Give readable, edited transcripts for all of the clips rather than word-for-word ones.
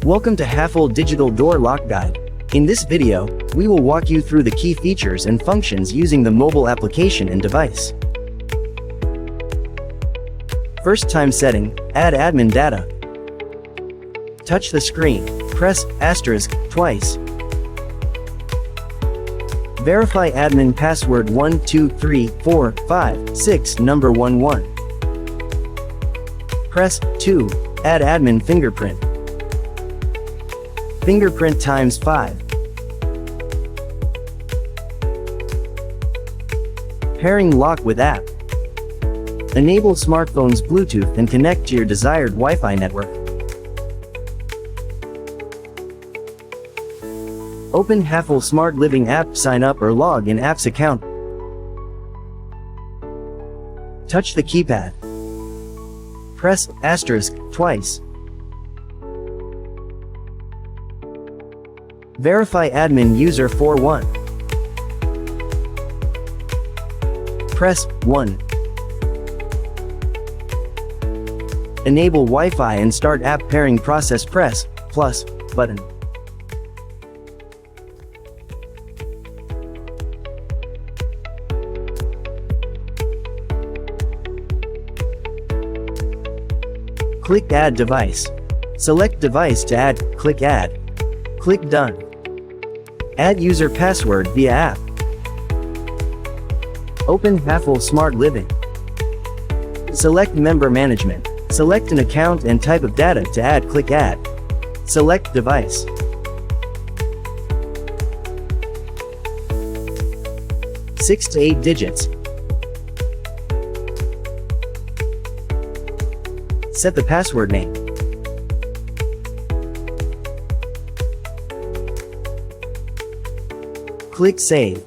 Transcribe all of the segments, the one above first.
Welcome to Häfele Digital Door Lock Guide. In this video, we will walk you through the key features and functions using the mobile application and device. First time setting, add admin data. Touch the screen, press asterisk twice. Verify admin password 123456 number 11. Press 2, add admin fingerprint. Fingerprint times 5. Pairing lock with app. Enable smartphone's Bluetooth and connect to your desired Wi-Fi network. Open Häfele Smart Living app, sign up or log in app's account. Touch the keypad. Press asterisk twice. Verify admin user 41. Press 1. Enable Wi-Fi and start app pairing process. Press plus button. Click Add Device. Select device to add, click Add. Click Done. Add user password via app. Open Häfele Smart Living. Select Member Management. Select an account and type of data to add, click Add. Select Device. Six to 8 digits. Set the password name. Click Save.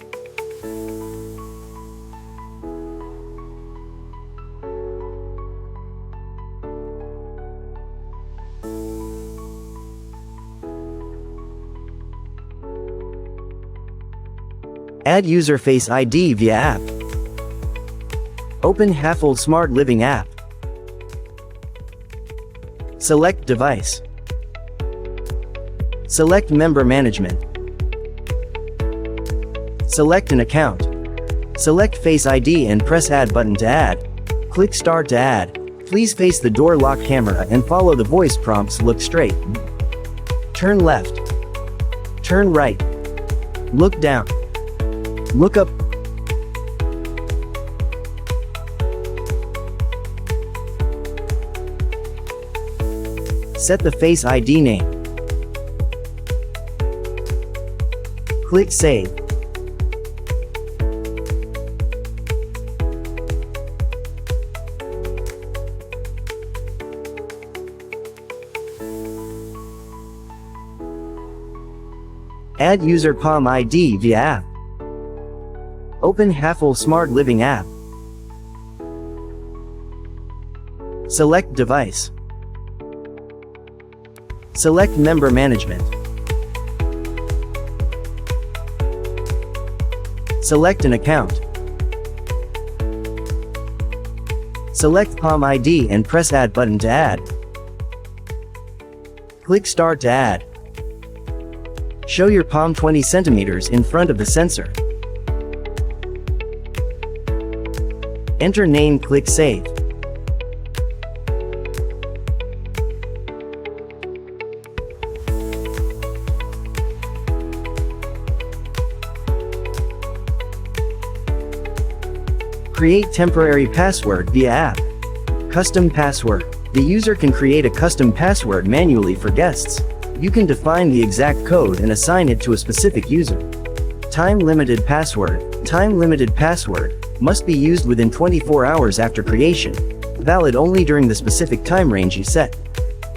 Add user Face ID via app. Open Häfele Smart Living app. Select Device. Select Member Management. Select an account. Select Face ID and press Add button to add. Click Start to add. Please face the door lock camera and follow the voice prompts. Look straight. Turn left. Turn right. Look down. Look up. Set the Face ID name. Click Save. Add user Palm ID via app. Open Häfele Smart Living app. Select Device. Select Member Management. Select an account. Select Palm ID and press Add button to add. Click Start to add. Show your palm 20 centimeters in front of the sensor. Enter name, click Save. Create temporary password via app. Custom password. The user can create a custom password manually for guests. You can define the exact code and assign it to a specific user. Time-limited password. Time-limited password must be used within 24 hours after creation. Valid only during the specific time range you set.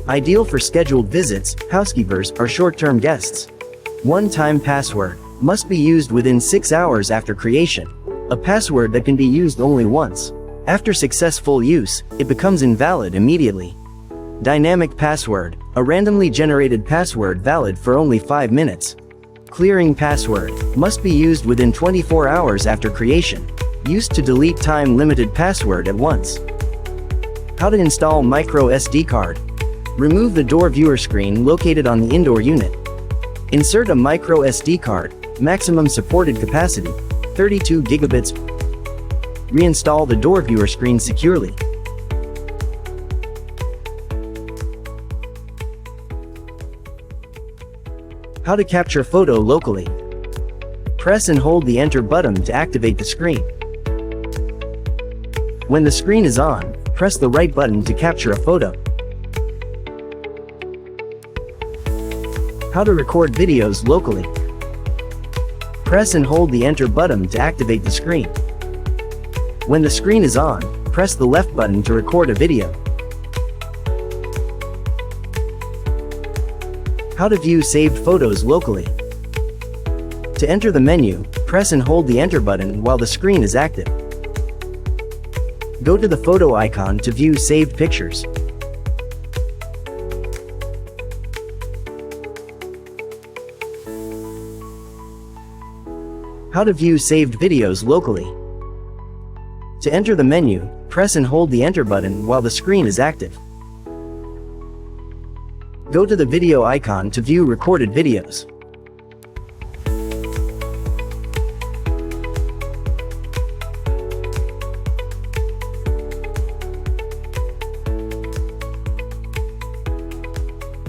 Ideal for scheduled visits, housekeepers, or short-term guests. One-time password must be used within 6 hours after creation. A password that can be used only once. After successful use, it becomes invalid immediately. Dynamic password. A randomly generated password valid for only 5 minutes. Clearing password must be used within 24 hours after creation. Used to delete time-limited password at once. How to install microSD card. Remove the door viewer screen located on the indoor unit. Insert a micro SD card, maximum supported capacity, 32 gigabits. Reinstall the door viewer screen securely. How to capture photo locally. Press and hold the enter button to activate the screen. When the screen is on, press the right button to capture a photo. How to record videos locally. Press and hold the enter button to activate the screen. When the screen is on, press the left button to record a video. How to view saved photos locally. To enter the menu, press and hold the enter button while the screen is active. Go to the photo icon to view saved pictures. How to view saved videos locally. To enter the menu, press and hold the enter button while the screen is active. Go to the video icon to view recorded videos.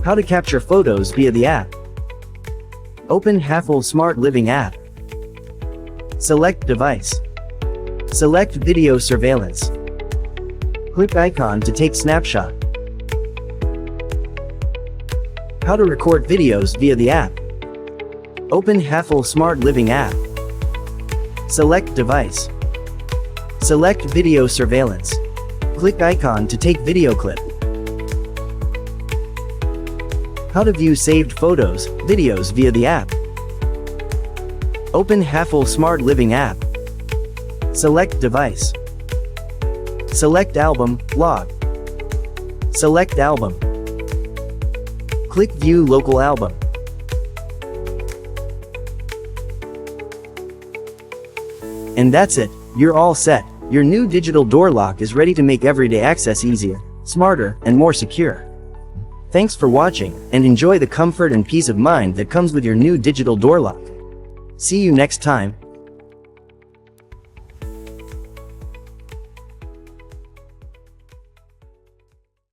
How to capture photos via the app. Open Häfele Smart Living app. Select Device. Select Video Surveillance. Click icon to take snapshot. How to record videos via the app. Open Häfele Smart Living app. Select Device. Select Video Surveillance. Click icon to take video clip. How to view saved photos, videos via the app. Open Häfele Smart Living app. Select Device. Select Album, Log. Select Album. Click View Local Album. And that's it, you're all set. Your new digital door lock is ready to make everyday access easier, smarter, and more secure. Thanks for watching, and enjoy the comfort and peace of mind that comes with your new digital door lock. See you next time.